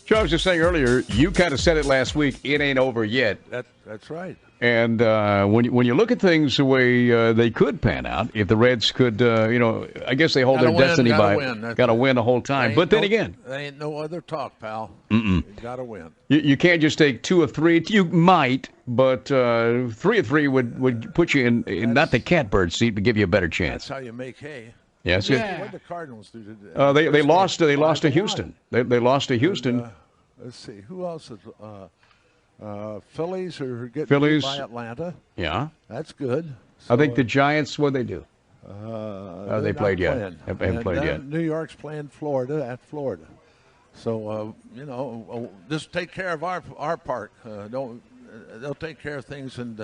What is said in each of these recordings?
Joe, I was just saying earlier, you kind of said it last week, it ain't over yet. That's right. And when you look at things the way they could pan out, if the Reds could, I guess they hold their destiny by got to win the whole time. But then again, there ain't no other talk, pal. You got to win. You can't just take 2 of 3. You might, but 3 of 3 would put you in not the catbird seat, but give you a better chance. That's how you make hay. Yes. Yeah. What did the Cardinals do today? They lost to Houston. They lost to Houston. Let's see. Who else is Phillies are getting beat by Atlanta. Yeah. That's good. So, I think the Giants, what'd they do? They played yet. Haven't played yet. New York's playing Florida at Florida. So, just take care of our part. They'll take care of things in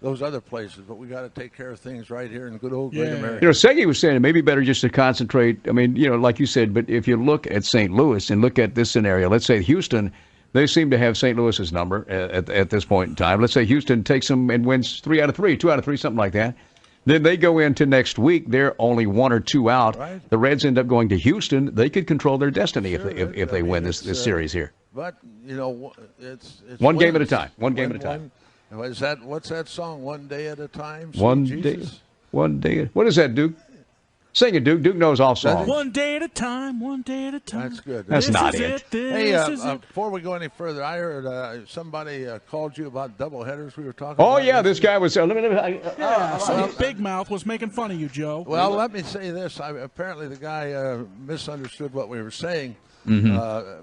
those other places, but we got to take care of things right here in good old Great America. Segi was saying it may be better just to concentrate. I mean, like you said, but if you look at St. Louis and look at this scenario, let's say Houston, they seem to have St. Louis's number at this point in time. Let's say Houston takes them and wins 3 out of 3, 2 out of 3, something like that. Then they go into next week. They're only 1 or 2 out. Right. The Reds end up going to Houston. They could control their destiny if they win this series here. But it's one game at a time. One game at a time. What's that song? One day at a time. One day. What is that, Duke? Sing it, Duke. Duke knows all songs. One day at a time. One day at a time. That's good. That's not it. Hey, before we go any further, I heard somebody called you about doubleheaders. We were talking. Oh yeah, this guy was. Big Mouth was making fun of you, Joe. Well, let me say this. Apparently, the guy misunderstood what we were saying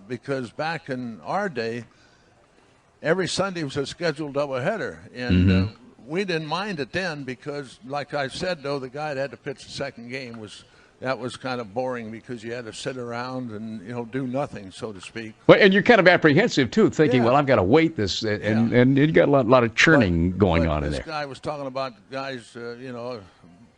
because back in our day, every Sunday was a scheduled doubleheader, and we didn't mind it then because, like I said, though, the guy that had to pitch the second game was kind of boring because you had to sit around and do nothing, so to speak. Well, and you're kind of apprehensive too, thinking, well, I've got to wait this, and you got a lot of churning going on in there. This guy was talking about guys,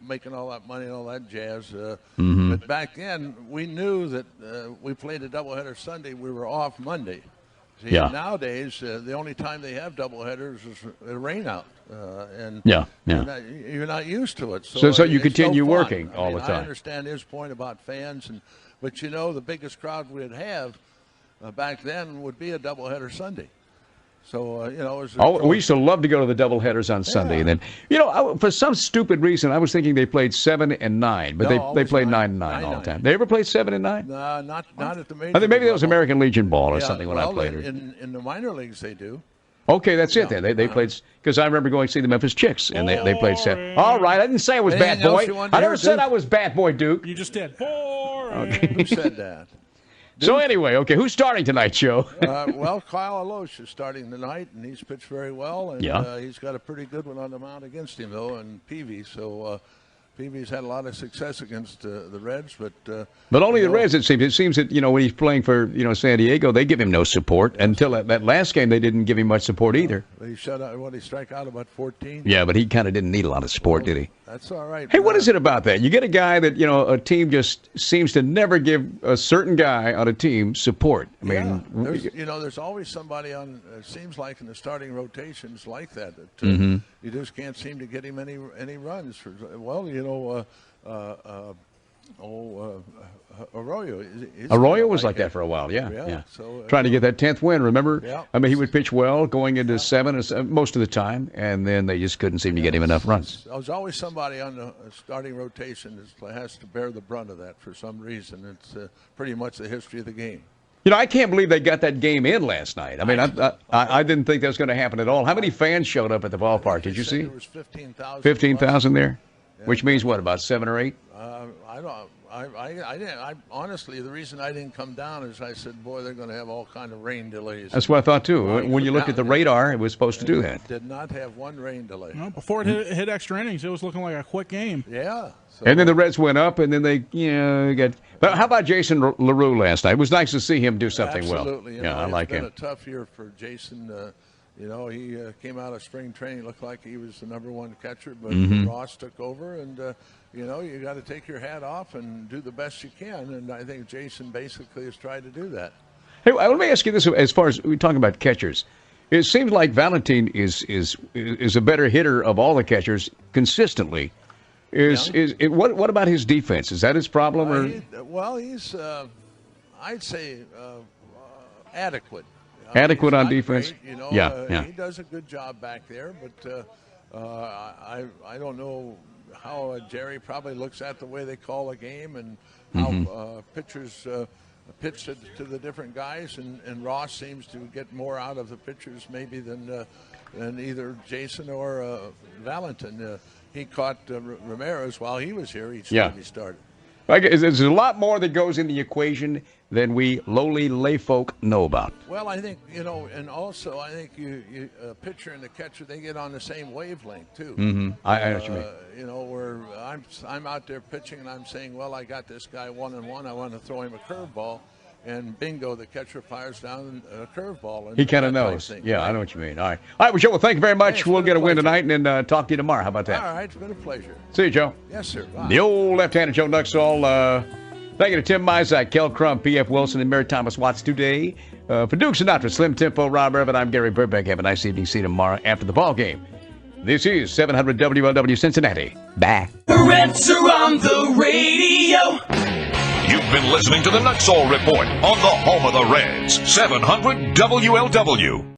making all that money and all that jazz. But back then, we knew that we played a doubleheader Sunday. We were off Monday. See, nowadays, the only time they have doubleheaders is a rain out, and you're not used to it. So you continue working all the time. I understand his point about fans, but the biggest crowd we'd have back then would be a doubleheader Sunday. So, we used to love to go to the doubleheaders on Sunday. And then, for some stupid reason, I was thinking they played 7 and 9, but they played 9 and 9 all the time. They ever played 7 and 9? No, not at the major. I think maybe that was American Legion ball or something when I played it. In the minor leagues, they do. Okay, that's it then. They played, because I remember going to see the Memphis Chicks, and they played 7. All right, I didn't say I was Bat Boy. I never said I was Bat Boy, Duke. You just did. Boring. Okay. Who said that? So anyway, who's starting tonight, Joe? Well, Kyle Alosh is starting tonight, and he's pitched very well. And he's got a pretty good one on the mound against him, though, and Peavy. So Peavy's had a lot of success against the Reds, but only the Reds. It seems that when he's playing for San Diego, they give him no support. Until that last game, they didn't give him much support either. He shut out. He struck out about 14. Yeah, but he kind of didn't need a lot of support, did he? That's all right. Hey, what is it about that? You get a guy that a team just seems to never give a certain guy on a team support. I mean, there's always somebody on. It seems like in the starting rotations like that. You just can't seem to get him any runs. Arroyo. Arroyo was like that for a while, yeah. So, trying to get that 10th win, remember? Yeah. I mean, he would pitch well going into 7 most of the time, and then they just couldn't seem to get him enough runs. There's always somebody on the starting rotation that has to bear the brunt of that for some reason. It's pretty much the history of the game. I can't believe they got that game in last night. I mean, I didn't think that was going to happen at all. How many fans showed up at the ballpark? Did you see? There was 15,000. 15,000 there? Yeah. Which means what, about 7 or 8? I don't. I didn't. Honestly, the reason I didn't come down is I said, boy, they're going to have all kind of rain delays. That's what I thought too. When you looked at the radar, it was supposed to do that. Did not have one rain delay. Well, before it hit extra innings, it was looking like a quick game. Yeah. So, and then the Reds went up, and then they got. But how about Jason LaRue last night? It was nice to see him do something well. Absolutely. I like him. It's been a tough year for Jason. He came out of spring training, looked like he was the number 1 catcher, but Ross took over, and you got to take your hat off and do the best you can, and I think Jason basically has tried to do that. Hey, let me ask you this: as far as we're talking about catchers, it seems like Valentin is a better hitter of all the catchers consistently. What about his defense? Is that his problem? He's I'd say adequate. Adequate on Not defense? Great, you know, Yeah. He does a good job back there, but I don't know how Jerry probably looks at the way they call a game and how pitchers pitch to the different guys, and Ross seems to get more out of the pitchers maybe than either Jason or Valentin. He caught Ramirez while he was here each time he started. There's a lot more that goes in the equation than we lowly lay folk know about. Well, I think, and also I think you pitcher and the catcher, they get on the same wavelength too. I know what you mean. Where I'm out there pitching and I'm saying, well, I got this guy 1-1. I want to throw him a curveball, and bingo, the catcher fires down a curveball. He kind of knows. Yeah, right? I know what you mean. All right, well, Joe. Well, thank you very much. We'll get a win tonight, and then talk to you tomorrow. How about that? All right, it's been a pleasure. See you, Joe. Yes, sir. Bye. The old left-handed Joe Nuxhall. Thank you to Tim Mizak, Kel Crum, P.F. Wilson, and Mary Thomas Watts today. For Duke Sinatra, Slim Tempo, Rob Everett, I'm Gary Burbank. Have a nice evening. See you tomorrow after the ball game. This is 700 WLW Cincinnati. Bye. The Reds are on the radio. You've been listening to the Nuxhall Report on the home of the Reds, 700 WLW.